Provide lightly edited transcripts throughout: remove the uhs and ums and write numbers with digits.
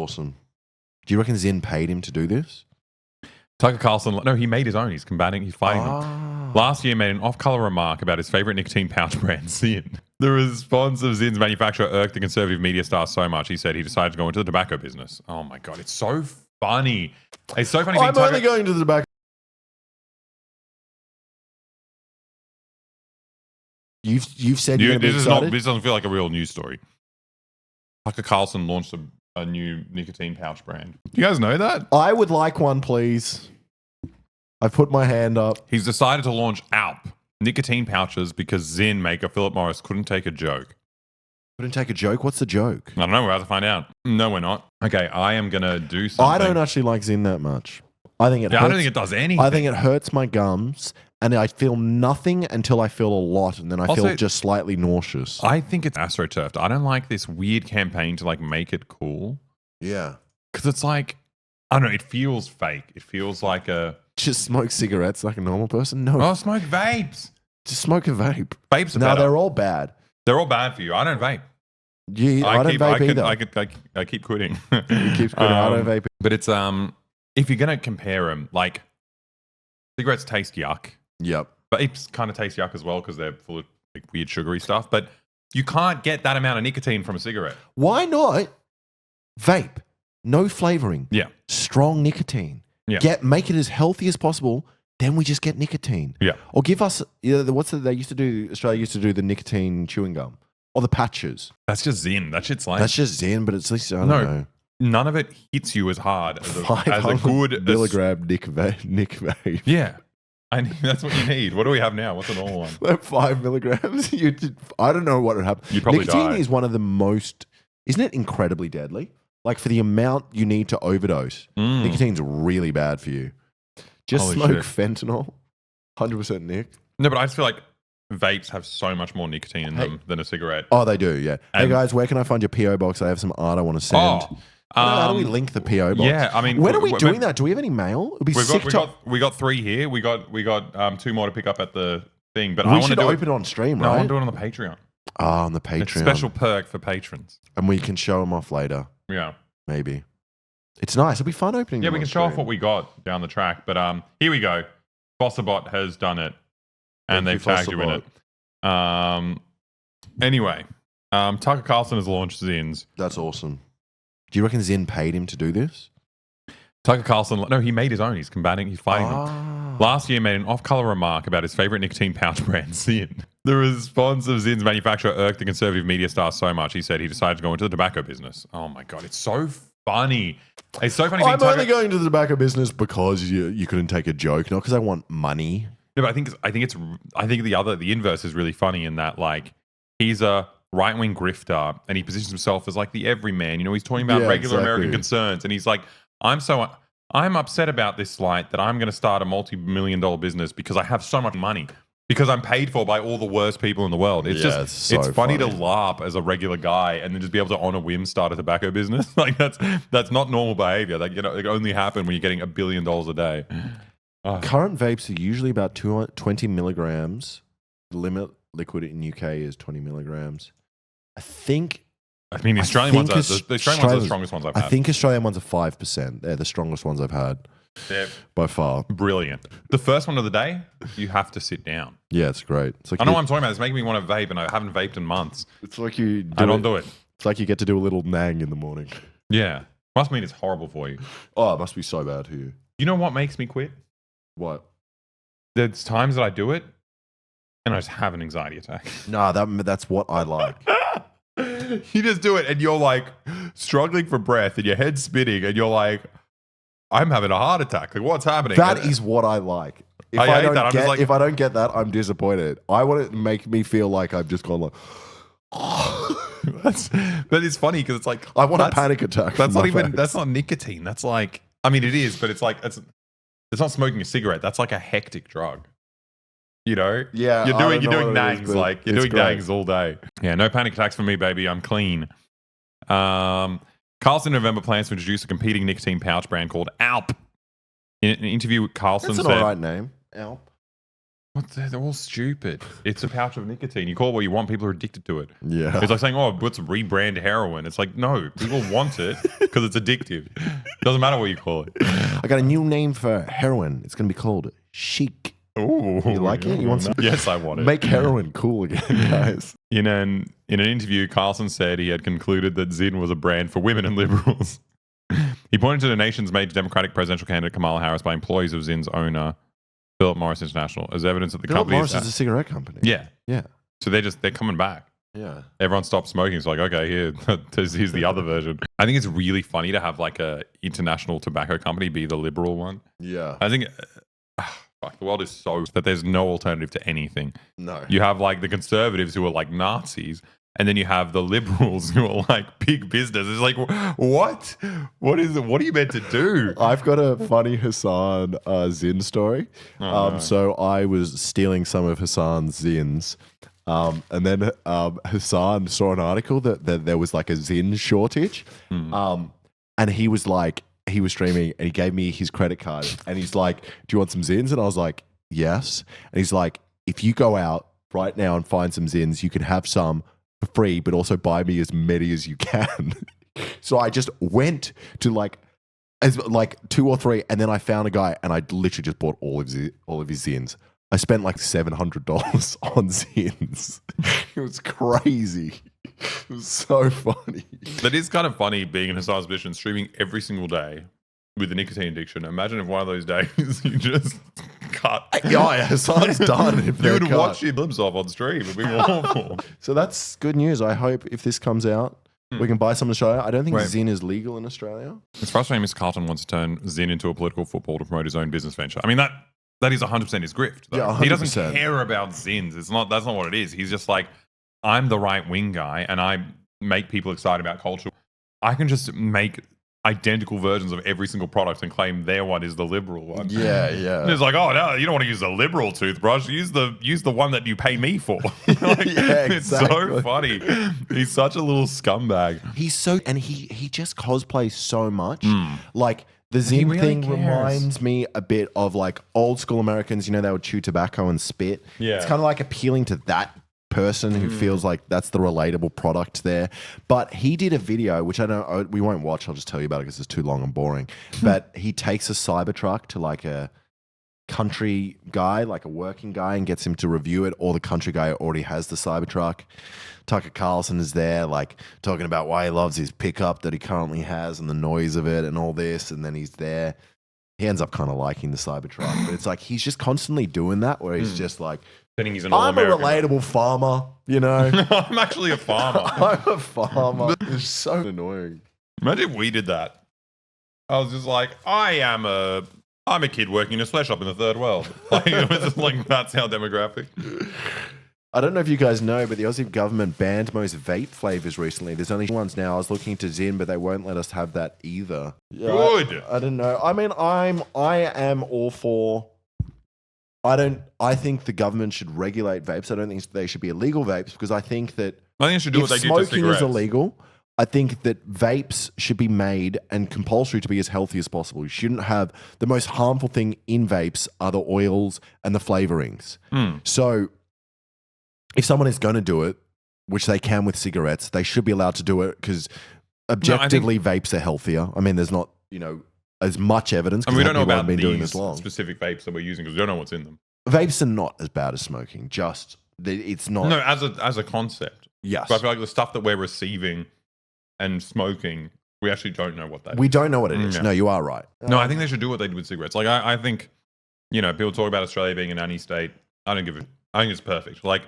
awesome. Do you reckon Zin paid him to do this? Tucker Carlson, no, he made his own. He's fighting them. Last year, made an off-color remark about his favorite nicotine pouch brand, Zin. The response of Zin's manufacturer irked the conservative media star so much, he said he decided to go into the tobacco business. Oh my God, it's so funny. It's so funny. I'm only going to the tobacco. You've said you're going to be excited? This doesn't feel like a real news story. Tucker Carlson launched a new nicotine pouch brand. Do you guys know that? I would like one, please. I put my hand up. He's decided to launch ALP, nicotine pouches, because Zin maker Philip Morris couldn't take a joke. Couldn't take a joke? What's the joke? I don't know. We're about to find out. No, we're not. Okay, I am going to do something. I don't actually like Zin that much. I think it hurts. I don't think it does anything. I think it hurts my gums, and I feel nothing until I feel a lot, and then I feel just slightly nauseous. I think it's astroturfed. I don't like this weird campaign to like make it cool. Yeah. Because it's like, I don't know, it feels fake. It feels like a... Just smoke cigarettes like a normal person? No. Oh, smoke vapes. Just smoke a vape. Vapes are better. No, they're all bad. They're all bad for you. I don't vape. Yeah, I don't vape either. I keep quitting. He keeps quitting. I don't vape. But it's, if you're going to compare them, like, cigarettes taste yuck. Yep. Vapes kind of taste yuck as well because they're full of like, weird sugary stuff. But you can't get that amount of nicotine from a cigarette. Why not? Vape. No flavoring. Yeah. Strong nicotine. Yeah. Make it as healthy as possible. Then we just get nicotine. Yeah. Or give us, they used to do, Australia used to do the nicotine chewing gum. Or the patches. That's just Zin. That shit's like... That's just Zin, but it's at least, I don't know. None of it hits you as hard as a good... milligram Nick vape. Yeah. That's what you need. What do we have now? What's a normal one? Like 5 milligrams. I don't know what would happen. You'd probably Nicotine die. is one of the most... Isn't it incredibly deadly? Like for the amount you need to overdose, nicotine's really bad for you. Just smoke fentanyl. 100% Nick. No, but I just feel like vapes have so much more nicotine in them than a cigarette. Oh, they do, yeah. Hey guys, where can I find your PO box? I have some art I want to send. How do we link the PO box? Yeah, I mean, when are we doing that? Do we have any mail? It'd be sick. We got 3 here. We got 2 more to pick up at the thing. But we I want to open it on stream, right? No, I want to do it on the Patreon. Oh, on the Patreon. It's a special perk for patrons, and we can show them off later. Yeah, maybe. It's nice. It'll be fun opening. Yeah, we can show off what we got down the track. But here we go. Fosterbot has done it, and they've tagged you in it. Anyway, Tucker Carlson has launched Zins. That's awesome. Do you reckon Zin paid him to do this? Tucker Carlson, no, he made his own. He's fighting them. Last year, made an off-color remark about his favorite nicotine pouch brand, Zin. The response of Zin's manufacturer irked the conservative media star so much, he said he decided to go into the tobacco business. Oh my God, it's so funny. It's so funny. I'm only going to the tobacco business because you couldn't take a joke, not because I want money. No, but I think the inverse is really funny in that, like, he's a right-wing grifter and he positions himself as like the everyman. You know, he's talking about regular American concerns, and he's like, I'm upset about this slight that I'm going to start a multi-million-dollar business because I have so much money, because I'm paid for by all the worst people in the world. It's it's funny to laugh as a regular guy and then just be able to on a whim start a tobacco business. Like that's not normal behavior. Like, you know, it only happen when you're getting $1 billion a day. Current vapes are usually about 20 milligrams. The limit liquid in UK is 20 milligrams. The Australian ones are the strongest ones I've had. I think Australian ones are 5%. They're the strongest ones I've had. They're by far. Brilliant. The first one of the day, you have to sit down. Yeah, it's great. It's like I know what I'm talking about. It's making me want to vape, and I haven't vaped in months. It's like I don't do it. It's like you get to do a little nang in the morning. Yeah. Must mean it's horrible for you. Oh, it must be so bad for you. You know what makes me quit? What? There's times that I do it, and I just have an anxiety attack. Nah, that's what I like. You just do it, and you're like struggling for breath, and your head's spinning, and you're like, I'm having a heart attack. Like, what's happening? That is what I like. If I don't get that, I'm disappointed. I want it to make me feel like I've just gone like... But it's funny because it's like... I want a panic attack. That's not nicotine. That's like... I mean, it is, but it's like... It's not smoking a cigarette. That's like a hectic drug. You know? Yeah. You're doing nangs. You're doing nangs all day. Yeah, no panic attacks for me, baby. I'm clean. Carlson in November plans to introduce a competing nicotine pouch brand called ALP. In an interview with Carlson said... That's an alright name. ALP. They're all stupid. It's a pouch of nicotine. You call it what you want. People are addicted to it. Yeah. It's like saying, "Oh, let's rebrand heroin." It's like, no, people want it because it's addictive. Doesn't matter what you call it. I got a new name for heroin. It's going to be called chic. Ooh, you like it? You want some? Yes, I want it. Make heroin cool again, guys. In an interview, Carlson said he had concluded that Zyn was a brand for women and liberals. He pointed to the nation's major Democratic presidential candidate Kamala Harris by employees of Zyn's owner, Philip Morris International, as evidence that the Philip company Morris is a cigarette company. Yeah. Yeah. So they're coming back. Yeah. Everyone stopped smoking. It's like, okay, here's the other version. I think it's really funny to have like a international tobacco company be the liberal one. Yeah. I think the world is so that there's no alternative to anything. No. You have like the conservatives who are like Nazis, and then you have the liberals who are like big business. It's like, what? What is it? What are you meant to do? I've got a funny Hassan Zyn story. No. So I was stealing some of Hassan's Zyns. And then Hassan saw an article that there was like a Zyn shortage. And he was streaming and he gave me his credit card and he's like, do you want some Zyns? And I was like, yes. And he's like, if you go out right now and find some Zyns, you can have some for free, but also buy me as many as you can. So I just went to like 2 or 3 and then I found a guy and I literally just bought all of his Zyns. I spent like $700 on Zyns. It was crazy. It was so funny. That is kind of funny being in Hassan's position, streaming every single day with the nicotine addiction. Imagine if one of those days you just cut. Yeah, Hassan's done. If you would watch your limbs off on stream. It'd be awful. So that's good news. I hope if this comes out, we can buy some in Australia. I don't think Zyn is legal in Australia. It's frustrating Mr. Carlton wants to turn Zyn into a political football to promote his own business venture. I mean, that is 100% his grift. Though. Yeah, 100%. He doesn't care about Zyns. That's not what it is. He's just like, I'm the right wing guy and I make people excited about culture. I can just make identical versions of every single product and claim their one is the liberal one. Yeah, yeah. And it's like, oh no, you don't want to use the liberal toothbrush. Use the one that you pay me for. Like, yeah, exactly. It's so funny. He's such a little scumbag. He just cosplays so much. Like the Zyn really thing cares. reminds me a bit of like old school Americans. You know, they would chew tobacco and spit. Yeah. It's kind of like appealing to that person who feels like that's the relatable product there. But he did a video, which we won't watch. I'll just tell you about it because it's too long and boring. But he takes a Cybertruck to like a country guy, like a working guy, and gets him to review it. Or the country guy already has the Cybertruck. Tucker Carlson is there, like talking about why he loves his pickup that he currently has and the noise of it and all this. And then he's there. He ends up kind of liking the Cybertruck, but it's like he's just constantly doing that where he's just like, He's an I'm a relatable farmer, you know. I'm actually a farmer. I'm a farmer. It's so annoying. Imagine if we did that. I was just like, I'm a kid working in a sweatshop in the third world. Like, it was just like, that's our demographic. I don't know if you guys know, but the Aussie government banned most vape flavors recently. There's only ones now. I was looking to Zyn, but they won't let us have that either. Yeah, Good. I don't know. I mean, I am all for. I think the government should regulate vapes. I don't think they should be illegal vapes because I think that they should do what they do to smoking cigarettes. is illegal, I think that vapes should be made and compulsory to be as healthy as possible. You shouldn't have the most harmful thing in vapes are the oils and the flavorings. So if someone is going to do it, which they can with cigarettes, they should be allowed to do it because objectively vapes are healthier. I mean, there's not, as much evidence. And we don't know about been doing these this long. specific vapes that we're using because we don't know what's in them. Vapes are not as bad as smoking. Just it's not. No, as a concept. Yes. But I feel like the stuff that we're receiving and smoking, we actually don't know what that is. We don't know what it is. Yeah. No, you are right. No, I think they should do what they did with cigarettes. Like, I think, people talk about Australia being a nanny state. I don't give it. I think it's perfect. Like,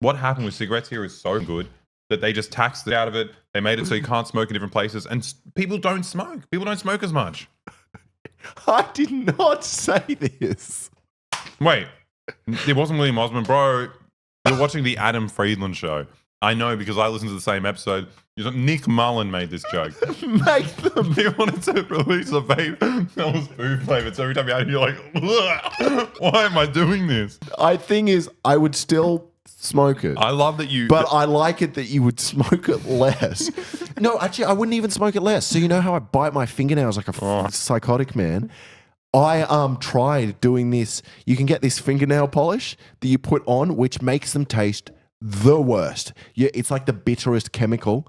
what happened with cigarettes here is so good that they just taxed it out of it. They made it so you can't smoke in different places. And people don't smoke. People don't smoke as much. I did not say this. Wait, it wasn't William Osmond, bro. You're watching the Adam Friedland show. I know because I listened to the same episode. Nick Mullen made this joke. Make them. He wanted to release a vape that was food flavored. So every time you had it, you're like, why am I doing this? Thing is, I would still smoke it. I love that you... But I like it that you would smoke it less. No, actually, I wouldn't even smoke it less. So you know how I bite my fingernails like a psychotic man? I tried doing this. You can get this fingernail polish that you put on, which makes them taste the worst. Yeah, it's like the bitterest chemical.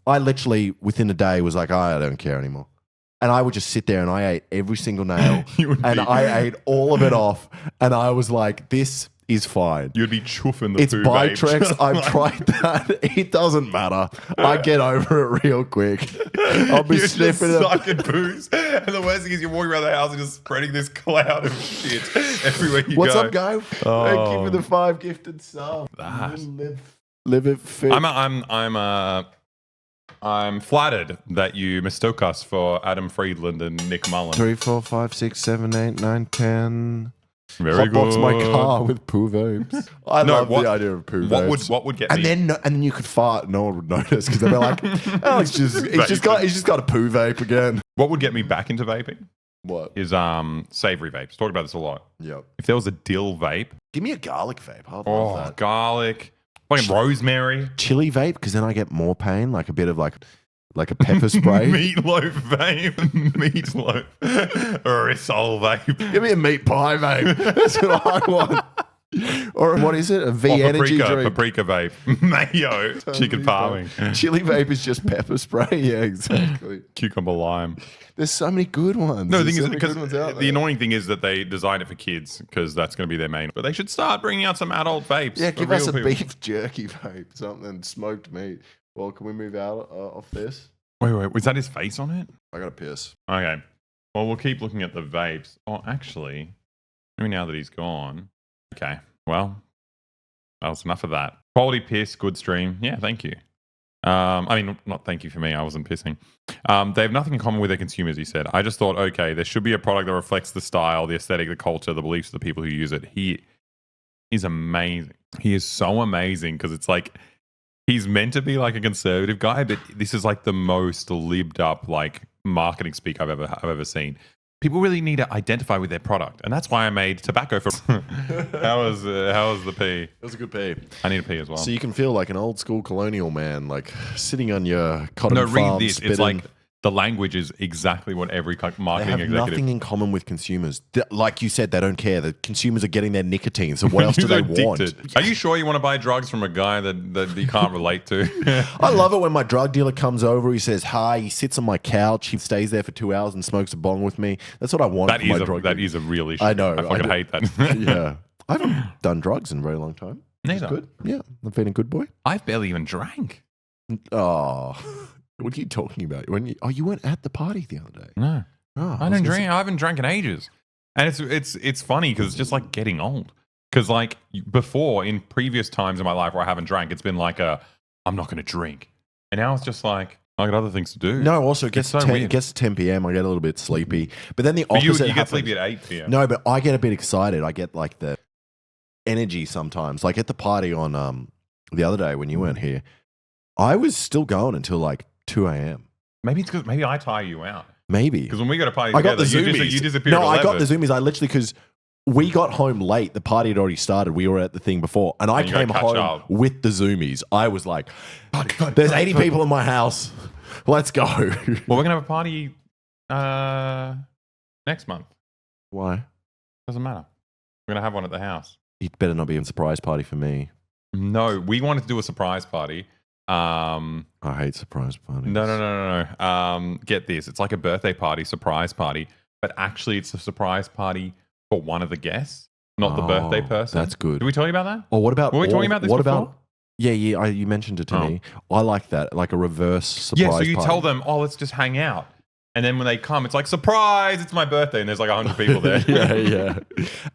I literally, within a day, was like, I don't care anymore. And I would just sit there and I ate every single nail. And I ate all of it off. And I was like, this is fine. You'd be chuffing the It's poo Bitrex. vape. I've tried that. It doesn't matter. I get over it real quick. I'll be You're sniffing just it. sucking booze. And the worst thing is you're walking around the house and just spreading this cloud of shit everywhere you What's go. up, guy? Thank you for the 5 gifted subs. That. Live it fit. I'm flattered that you mistook us for Adam Friedland and Nick Mullen. 3, 4, 5, 6, 7, 8, 9, 10. Very Hotbox good. my car with poo vapes. I love the idea of poo vapes. What would get and me? then you could fart. No one would notice because they'd be like, "Oh, he's just got a poo vape again." What would get me back into vaping? What is savory vapes? Talked about this a lot. Yep. If there was a dill vape, give me a garlic vape. I love that. Garlic, fucking rosemary, chili vape because then I get more pain, like a bit of like a pepper spray. Meatloaf vape, meatloaf, risol vape. Give me a meat pie vape. That's what I want. Or what is it? A V energy drink. Paprika vape, mayo, chicken parming. Chili vape is just pepper spray. Yeah, exactly. Cucumber lime. There's so many good ones. No, the thing is, because the annoying thing is that they designed it for kids because that's going to be their main. But they should start bringing out some adult vapes. Yeah, give us a beef jerky vape, something smoked meat. Well, can we move out off this? Wait, was that his face on it? I got to piss. Okay. Well, we'll keep looking at the vapes. Oh, actually, maybe now that he's gone. Okay. Well, that was enough of that. Quality piss, good stream. Yeah, thank you. I mean, not thank you for me. I wasn't pissing. They have nothing in common with their consumers, he said. I just thought, okay, there should be a product that reflects the style, the aesthetic, the culture, the beliefs of the people who use it. He is amazing. He is so amazing because it's like he's meant to be like a conservative guy, but this is like the most libbed up like marketing speak I've ever seen. People really need to identify with their product, and that's why I made tobacco for. How was the pee? It was a good pee. I need a pee as well. So you can feel like an old school colonial man, like sitting on your cotton farm. No, read this. Spitting. It's like the language is exactly what every marketing executive. They have nothing in common with consumers. Like you said, they don't care. The consumers are getting their nicotine. So what else do they want? Are you sure you want to buy drugs from a guy that you can't relate to? I love it when my drug dealer comes over. He says hi. He sits on my couch. He stays there for 2 hours and smokes a bong with me. That's what I want. That is a real issue. I know. I fucking hate that. Yeah, I haven't done drugs in a very long time. Neither. Good. Yeah, I've been a good boy. I've barely even drank. Oh. What are you talking about? You weren't at the party the other day. No, I don't drink. I haven't drank in ages, and it's funny because it's just like getting old. Because like before, in previous times in my life where I haven't drank, it's been like I'm not going to drink, and now it's just like I got other things to do. No, also it gets to 10 p.m. I get a little bit sleepy, but then the opposite. You get sleepy at 8 p.m. No, but I get a bit excited. I get like the energy sometimes. Like at the party on the other day when you weren't here, I was still going until like 2 a.m. Maybe it's because maybe I tire you out. Maybe. Because when we go to party I together, got the zoomies. you disappeared. No, I got the zoomies. I literally, because we got home late. The party had already started. We were at the thing before. And I came home with the zoomies. I was like, there's 80 people in my house. Let's go. Well, we're going to have a party next month. Why? Doesn't matter. We're going to have one at the house. It better not be a surprise party for me. No, we wanted to do a surprise party. I hate surprise parties. No. Get this. It's like a birthday party, surprise party, but actually it's a surprise party for one of the guests, not the birthday person. That's good. Did we tell you about that? Or what about... Were we talking about this before? Yeah, you mentioned it to me. I like that, like a reverse surprise party. Yeah, so you tell them, let's just hang out. And then when they come, it's like, surprise, it's my birthday. And there's like 100 people there. Yeah.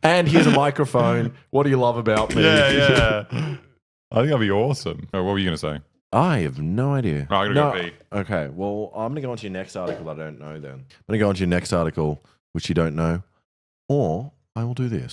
And here's a microphone. What do you love about me? Yeah. I think that'd be awesome. Oh, what were you going to say? I have no idea. Oh, I'm going to go pee. Okay, well, I'm going to go on to your next article I don't know then. I'm going to go on to your next article, which you don't know. Or I will do this.